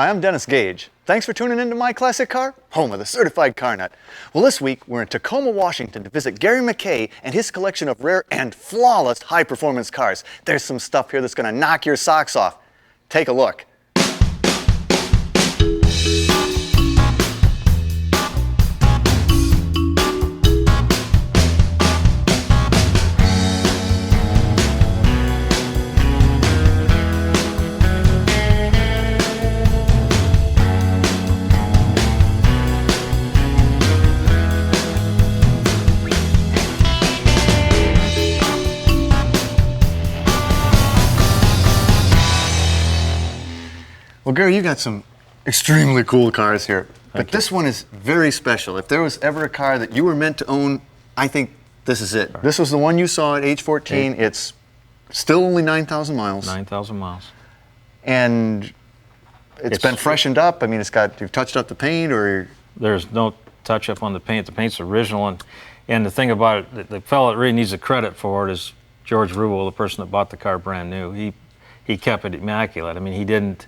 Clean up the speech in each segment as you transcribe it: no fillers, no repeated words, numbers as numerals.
Hi, I'm Dennis Gage. Thanks for tuning into My Classic Car, home of the certified car nut. Well, this week we're in Tacoma, Washington to visit Gary McKay and his collection of rare and flawless high-performance cars. There's some stuff here that's going to knock your socks off. Take a look. Well, Gary, you got some extremely cool cars here, but this one is very special. If there was ever a car that you were meant to own, I think this is it. This was the one you saw at age 14. It's still only 9,000 miles. 9,000 miles. And it's been freshened up. I mean, you've touched up the paint, or? There's no touch up on the paint. The paint's original, and the thing about it, the fellow that really needs the credit for it is George Ruble, the person that bought the car brand new. He kept it immaculate. I mean, he didn't.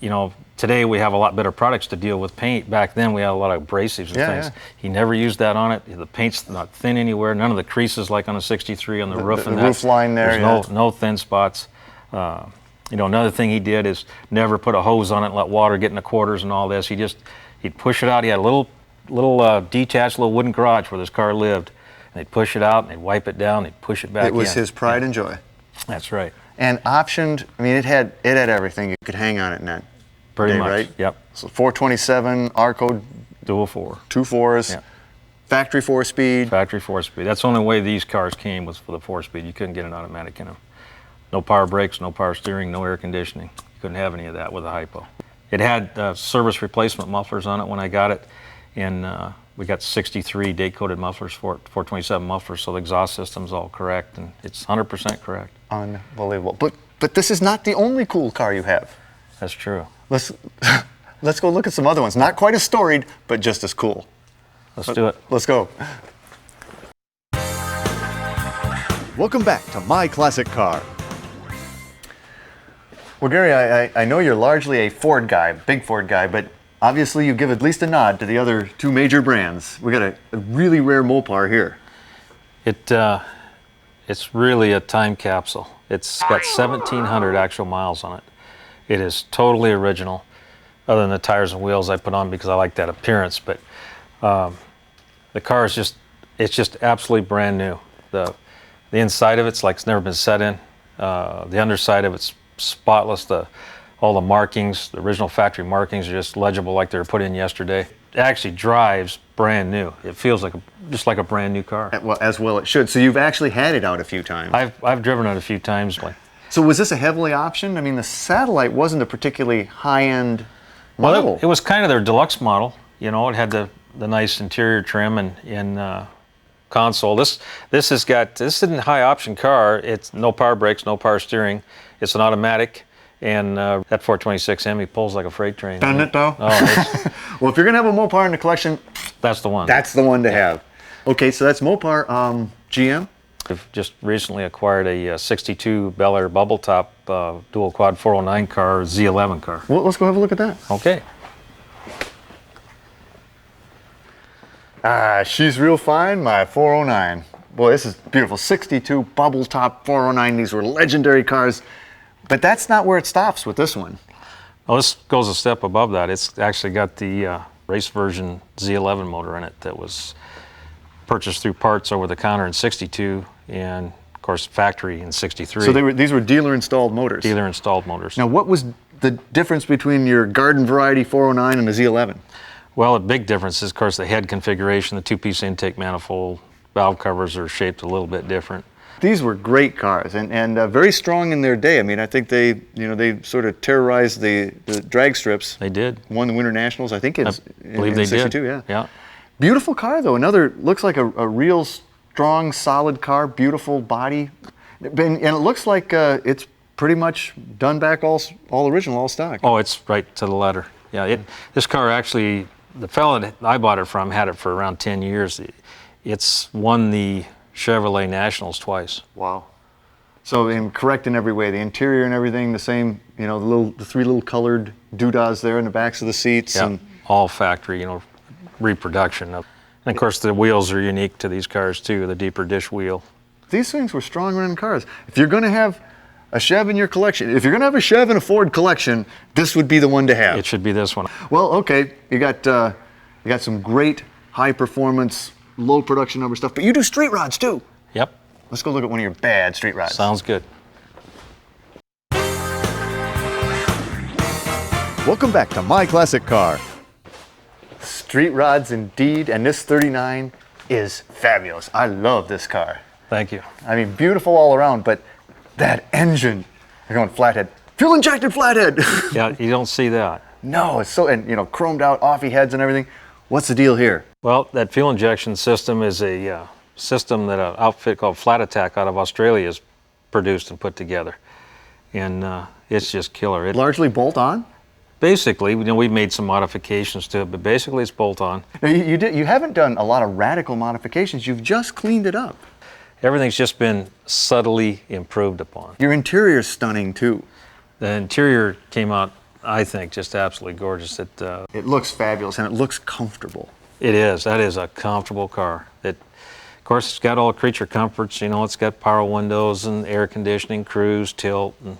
You know, today we have a lot better products to deal with paint. Back then we had a lot of abrasives and things. Yeah. He never used that on it. The paint's not thin anywhere. None of the creases like on a 63 on the roof. The roof line there. There's no thin spots. You know, another thing he did is never put a hose on it and let water get in the quarters and all this. He'd push it out. He had a little detached little wooden garage where this car lived. And they'd push it out and they'd wipe it down. They'd push it back in. It was his pride and joy. That's right. And optioned. I mean, it had everything you could hang on it in that. Pretty much, right? Yep. So 427, R code. Dual 4. 2 4s. Yeah. Factory 4-speed. Factory 4-speed. That's the only way these cars came was for the 4-speed. You couldn't get an automatic in them. No power brakes, no power steering, no air conditioning. You couldn't have any of that with a hypo. It had service replacement mufflers on it when I got it, and we got 63 date-coded mufflers for it, 427 mufflers, so the exhaust system's all correct, and it's 100% correct. Unbelievable. But this is not the only cool car you have. That's true. Let's go look at some other ones. Not quite as storied, but just as cool. Let's do it. Let's go. Welcome back to My Classic Car. Well, Gary, I know you're largely a Ford guy, big Ford guy, but obviously you give at least a nod to the other two major brands. We got a really rare Mopar here. It's really a time capsule. It's got 1,700 actual miles on it. It is totally original, other than the tires and wheels I put on because I like that appearance. But the car is just absolutely brand new. The inside of it's like it's never been set in. The underside of it's spotless. All the markings, the original factory markings, are just legible like they were put in yesterday. It actually drives brand new. It feels just like a brand new car. Well, as well it should. So you've actually had it out a few times. I've driven it a few times. So was this a heavily optioned? I mean, the Satellite wasn't a particularly high-end model. Well, it was kind of their deluxe model. You know, it had the nice interior trim and console. This isn't a high option car. It's no power brakes, no power steering. It's an automatic, and that 426 Hemi pulls like a freight train. Doesn't it though? Oh, well, if you're gonna have a Mopar in the collection, that's the one. That's the one to have. Okay, so that's Mopar. GM. We've just recently acquired a 62 Bel Air bubble top dual quad 409 car, Z11 car. Well, let's go have a look at that. Okay. She's real fine, my 409. Boy, this is beautiful. 62 bubble top 409. These were legendary cars. But that's not where it stops with this one. Oh, this goes a step above that. It's actually got the race version Z11 motor in it that was purchased through parts over the counter in 62 and of course factory in 63. So these were dealer installed motors. Dealer installed motors. Now what was the difference between your garden variety 409 and the Z11? Well, a big difference is of course the head configuration, the two-piece intake manifold, valve covers are shaped a little bit different. These were great cars and very strong in their day. I mean, I think they sort of terrorized the drag strips. They did. Won the Winter Nationals, I think I believe they 62, did. Yeah. Beautiful car though. Looks like a real strong, solid car. Beautiful body, and it looks like it's pretty much done back all original, all stock. Oh, it's right to the letter. Yeah. This car actually, the fellow that I bought it from had it for around 10 years. It's won the Chevrolet Nationals twice. Wow. So I'm correct in every way. The interior and everything, the same. You know, the three little colored doodahs there in the backs of the seats. Yeah, And all factory, you know, reproduction of. And of course, the wheels are unique to these cars too. The deeper dish wheel. these things were strong running cars. If you're going to have a Chev in your collection, if you're going to have a Chev and a Ford collection, this would be the one to have. It should be this one. Well, okay, you got some great high performance, low production number stuff, but you do street rods too. Yep. Let's go look at one of your bad street rods. Sounds good. Welcome back to My Classic Car. Street rods indeed, and this 39 is fabulous. I love this car. Thank you. I mean, beautiful all around, but that engine, you're going flathead, fuel injected flathead. Yeah, you don't see that. No, it's so, and you know, chromed out offy heads and everything. What's the deal here? Well, that fuel injection system is a system that an outfit called Flat Attack out of Australia has produced and put together. And it's just killer. It, Largely bolt on? basically, you know, we've made some modifications to it, but basically it's bolt on. Now, you haven't done a lot of radical modifications. You've just cleaned it up. Everything's just been subtly improved upon. Your interior's stunning too. The interior came out, I think, just absolutely gorgeous. It looks fabulous and it looks comfortable. It is. That is a comfortable car. Of course, it's got all creature comforts. You know, it's got power windows and air conditioning, cruise, tilt, and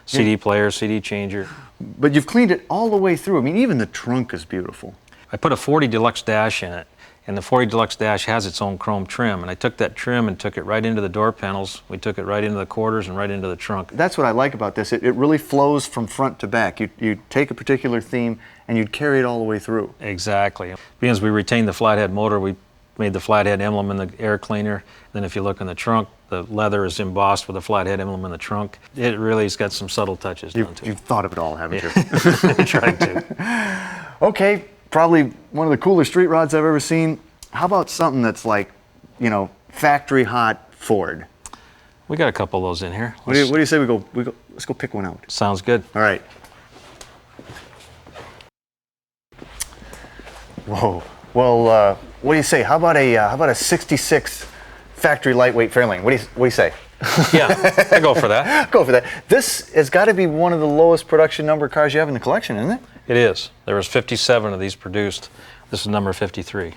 CD player, CD changer. But you've cleaned it all the way through. I mean, even the trunk is beautiful. I put a 40 Deluxe dash in it, and the 40 Deluxe dash has its own chrome trim. And I took that trim and took it right into the door panels. We took it right into the quarters and right into the trunk. That's what I like about this. It really flows from front to back. You take a particular theme and you'd carry it all the way through. Exactly. Because we retained the flathead motor, we made the flathead emblem in the air cleaner. Then if you look in the trunk, the leather is embossed with a flathead emblem in the trunk. It really has got some subtle touches done to it. You've thought of it all, haven't you? Tried to. Okay, probably one of the cooler street rods I've ever seen. How about something that's like, you know, factory hot Ford? We got a couple of those in here. What do you say we go? Let's go pick one out. Sounds good. All right. Whoa. Well, what do you say? How about a '66 factory lightweight Fairlane? What do you say? Yeah, I go for that. Go for that. This has got to be one of the lowest production number cars you have in the collection, isn't it? It is. There was 57 of these produced. This is number 53.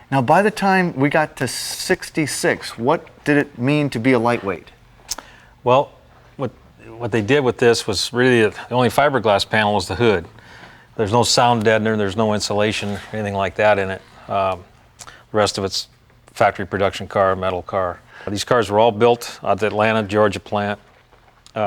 Now, by the time we got to 66, what did it mean to be a lightweight? Well, what they did with this was really the only fiberglass panel was the hood. There's no sound deadener, there's no insulation, anything like that in it. The rest of it's factory production car, metal car. These cars were all built at the Atlanta, Georgia plant. They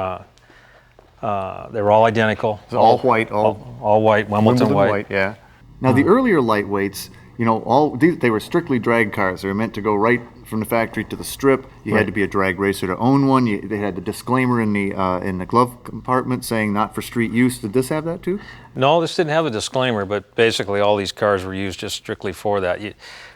were all identical. All white, all white, Wimbledon white. Yeah. Now, the earlier lightweights, you know, they were strictly drag cars. They were meant to go right from the factory to the strip. You had to be a drag racer to own one. They had the disclaimer in the glove compartment saying not for street use. Did this have that too? No, this didn't have a disclaimer, but basically all these cars were used just strictly for that.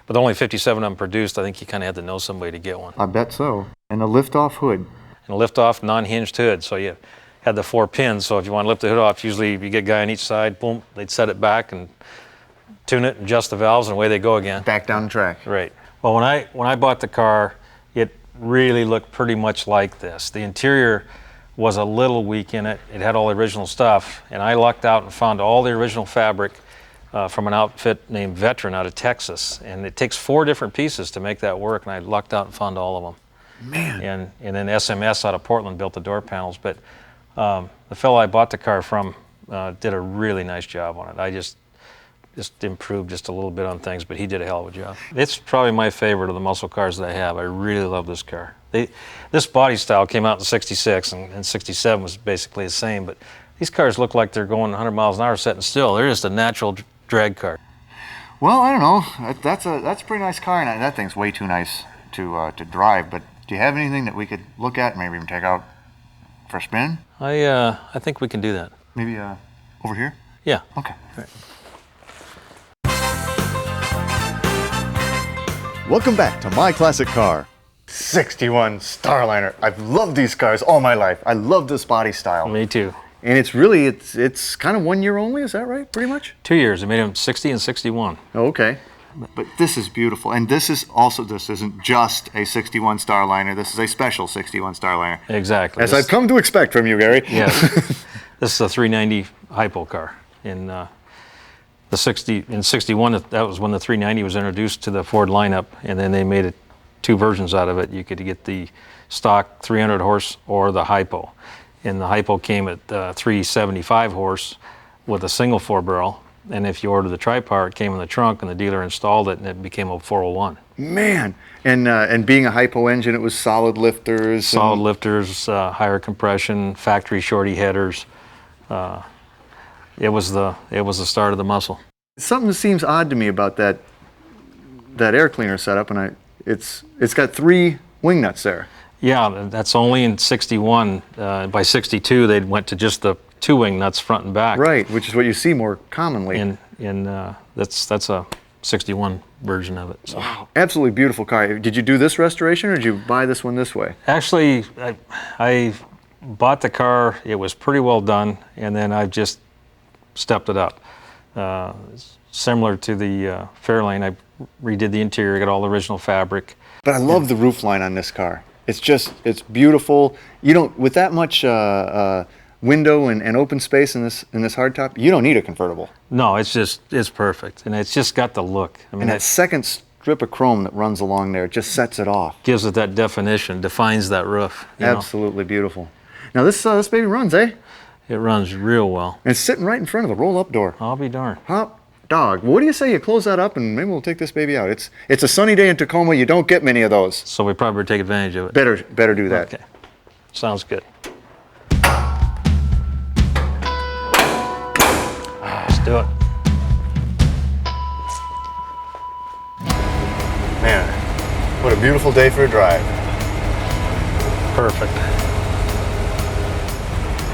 With only 57 of them produced, I think you kind of had to know somebody to get one. I bet so. And the lift-off hood. And a lift-off non-hinged hood, so you had the 4 pins. So if you want to lift the hood off, usually if you get a guy on each side, boom, they'd set it back and tune it, adjust the valves, and away they go again. Back down the track. Right. Well, when I bought the car, it really looked pretty much like this. The interior was a little weak in it. It had all the original stuff, and I lucked out and found all the original fabric from an outfit named Veteran out of Texas. And it takes 4 different pieces to make that work, and I lucked out and found all of them. Man. And then SMS out of Portland built the door panels. But the fellow I bought the car from did a really nice job on it. I just improved just a little bit on things, but he did a hell of a job. It's probably my favorite of the muscle cars that I have. I really love this car. This body style came out in '66, and '67 was basically the same, but these cars look like they're going 100 miles an hour sitting still. They're just a natural drag car. Well, I don't know. That's a pretty nice car, and that thing's way too nice to drive. But do you have anything that we could look at, maybe even take out for a spin? I think we can do that. Maybe over here? Yeah. Okay. Right. Welcome back to My Classic Car. 61 Starliner. I've loved these cars all my life. I love this body style. Me too. And it's kind of 1 year only, is that right? Pretty much? 2 years. I made them 60 and 61. Oh, okay. But this is beautiful, and this isn't just a 61 Starliner. This is a special 61 Starliner. Exactly. As I've come to expect from you, Gary. Yes. This is a 390 hypo car. In in 61, that was when the 390 was introduced to the Ford lineup, and then they made it two versions out of it. You could get the stock 300 horse or the hypo. And the hypo came at 375 horse with a single 4-barrel. And if you ordered the tri-power, it came in the trunk, and the dealer installed it, and it became a 401. Man, and being a hypo engine, it was solid lifters. Solid lifters, higher compression, factory shorty headers. It was the start of the muscle. Something that seems odd to me about that air cleaner setup, and it's got 3 wing nuts there. Yeah, that's only in 61. By 62, they went to just the 2 wing nuts front and back. Right, which is what you see more commonly. And that's a 61 version of it. So. Wow, absolutely beautiful car. Did you do this restoration, or did you buy this one this way? Actually, I bought the car. It was pretty well done, and then I've just stepped it up. Similar to the Fairlane, I redid the interior, got all the original fabric. But I love the roof line on this car. It's beautiful. You don't, with that much window and open space in this hardtop, you don't need a convertible. No, it's perfect, and it's just got the look. I mean, and that second strip of chrome that runs along there just sets it off. Gives it that definition, defines that roof. Absolutely beautiful. Now this baby runs, eh? It runs real well. And it's sitting right in front of the roll-up door. I'll be darned. Hot dog. Well, what do you say you close that up, and maybe we'll take this baby out? It's a sunny day in Tacoma. You don't get many of those. So we probably better take advantage of it. Better do that. Okay. Sounds good. Let's do it. Man, what a beautiful day for a drive. Perfect.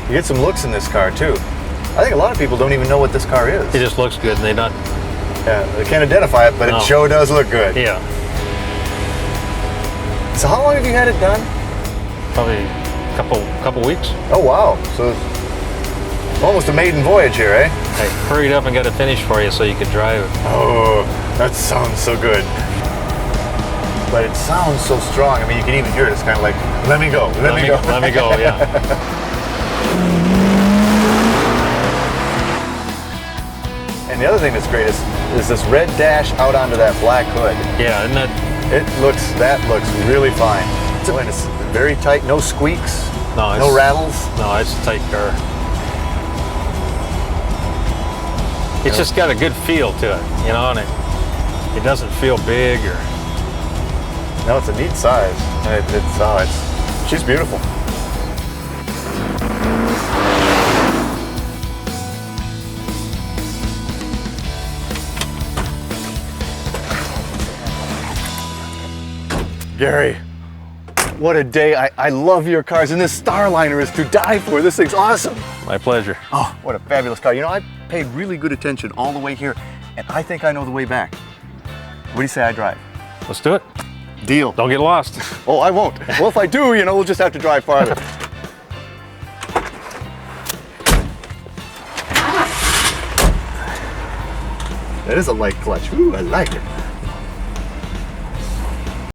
You get some looks in this car too. I think a lot of people don't even know what this car is. It just looks good, and they don't. Yeah, they can't identify it, but it sure does look good. Yeah. So how long have you had it done? Probably a couple weeks. Oh wow! So it's almost a maiden voyage here, eh? I hurried up and got it finished for you so you could drive it. Oh, that sounds so good. But it sounds so strong. I mean, you can even hear it. It's kind of like, let me go, let me go. Let me go, yeah. And the other thing that's great is this red dash out onto that black hood. Yeah, isn't that? That looks really fine. And it's very tight, no squeaks, no rattles. No, it's a tight car. It's just got a good feel to it, and it doesn't feel big or. No, it's a neat size. She's beautiful. Gary, what a day. I love your cars, and this Starliner is to die for. This thing's awesome. My pleasure. Oh, what a fabulous car. I paid really good attention all the way here, and I think I know the way back. What do you say I drive? Let's do it. Deal. Don't get lost. Oh, I won't. Well, if I do, we'll just have to drive farther. That is a light clutch. Ooh, I like it.